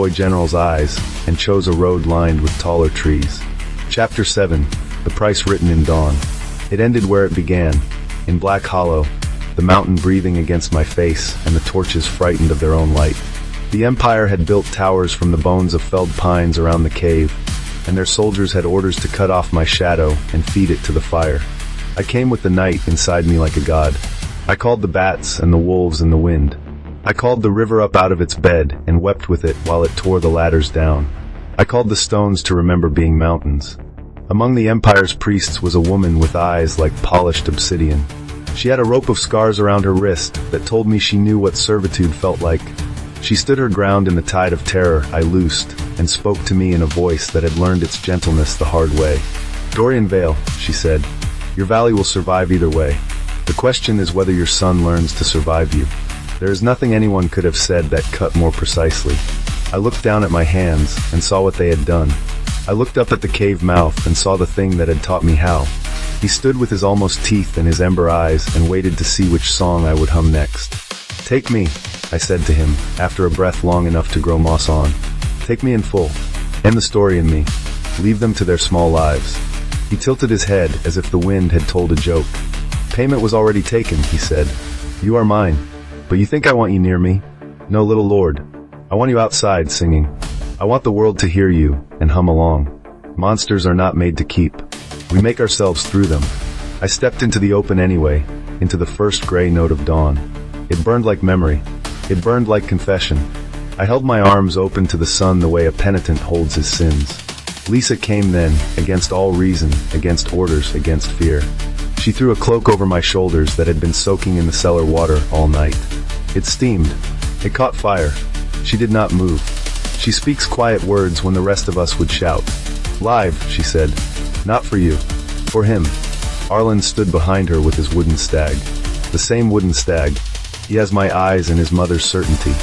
boy general's eyes and chose a road lined with taller trees. Chapter 7. The price written in dawn. It ended where it began, in Black Hollow, the mountain breathing against my face and the torches frightened of their own light. The Empire had built towers from the bones of felled pines around the cave, and their soldiers had orders to cut off my shadow and feed it to the fire. I came with the night inside me like a god. I called the bats and the wolves and the wind. I called the river up out of its bed and wept with it while it tore the ladders down. I called the stones to remember being mountains. Among the Empire's priests was a woman with eyes like polished obsidian. She had a rope of scars around her wrist that told me she knew what servitude felt like. She stood her ground in the tide of terror I loosed, and spoke to me in a voice that had learned its gentleness the hard way. "Dorian Vale," she said, "your valley will survive either way. The question is whether your son learns to survive you." There is nothing anyone could have said that cut more precisely. I looked down at my hands and saw what they had done. I looked up at the cave mouth and saw the thing that had taught me how. He stood with his almost teeth in his ember eyes and waited to see which song I would hum next. "Take me," I said to him, after a breath long enough to grow moss on. "Take me in full. End the story in me. Leave them to their small lives." He tilted his head as if the wind had told a joke. "Payment was already taken," he said. "You are mine. But you think I want you near me? No, little lord. I want you outside singing. I want the world to hear you and hum along. Monsters are not made to keep. We make ourselves through them." I stepped into the open anyway, into the first gray note of dawn. It burned like memory. It burned like confession. I held my arms open to the sun the way a penitent holds his sins. Lisa came then, against all reason, against orders, against fear. She threw a cloak over my shoulders that had been soaking in the cellar water all night. It steamed. It caught fire. She did not move. She speaks quiet words when the rest of us would shout. "Live," she said. "Not for you. For him." Arlen stood behind her with his wooden stag. The same wooden stag. He has my eyes and his mother's certainty.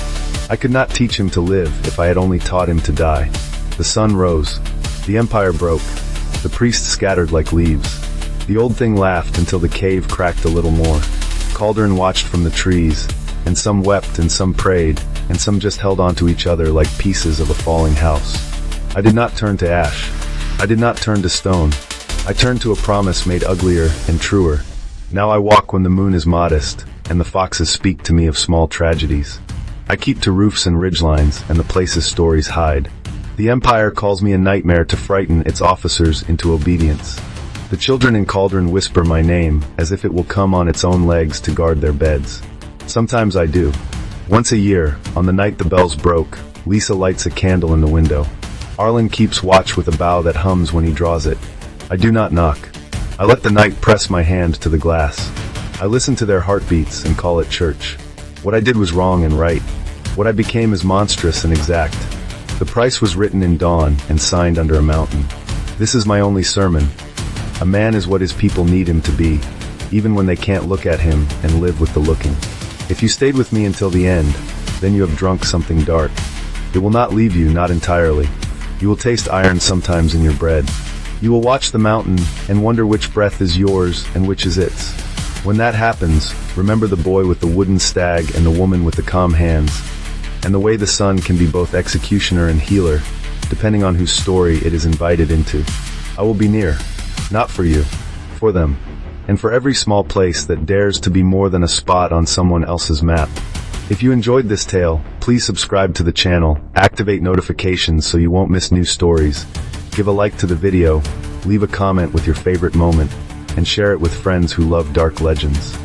I could not teach him to live if I had only taught him to die. The sun rose. The Empire broke. The priests scattered like leaves. The old thing laughed until the cave cracked a little more. Cauldron watched from the trees, and some wept and some prayed, and some just held onto each other like pieces of a falling house. I did not turn to ash. I did not turn to stone. I turned to a promise made uglier and truer. Now I walk when the moon is modest, and the foxes speak to me of small tragedies. I keep to roofs and ridgelines, and the places stories hide. The Empire calls me a nightmare to frighten its officers into obedience. The children in Cauldron whisper my name, as if it will come on its own legs to guard their beds. Sometimes I do. Once a year, on the night the bells broke, Lisa lights a candle in the window. Arlen keeps watch with a bow that hums when he draws it. I do not knock. I let the night press my hand to the glass. I listen to their heartbeats and call it church. What I did was wrong and right. What I became is monstrous and exact. The price was written in dawn and signed under a mountain. This is my only sermon. A man is what his people need him to be, even when they can't look at him and live with the looking. If you stayed with me until the end, then you have drunk something dark. It will not leave you, not entirely. You will taste iron sometimes in your bread. You will watch the mountain and wonder which breath is yours and which is its. When that happens, remember the boy with the wooden stag and the woman with the calm hands, and the way the sun can be both executioner and healer, depending on whose story it is invited into. I will be near. Not for you, for them, and for every small place that dares to be more than a spot on someone else's map. If you enjoyed this tale, please subscribe to the channel, activate notifications so you won't miss new stories, give a like to the video, leave a comment with your favorite moment, and share it with friends who love dark legends.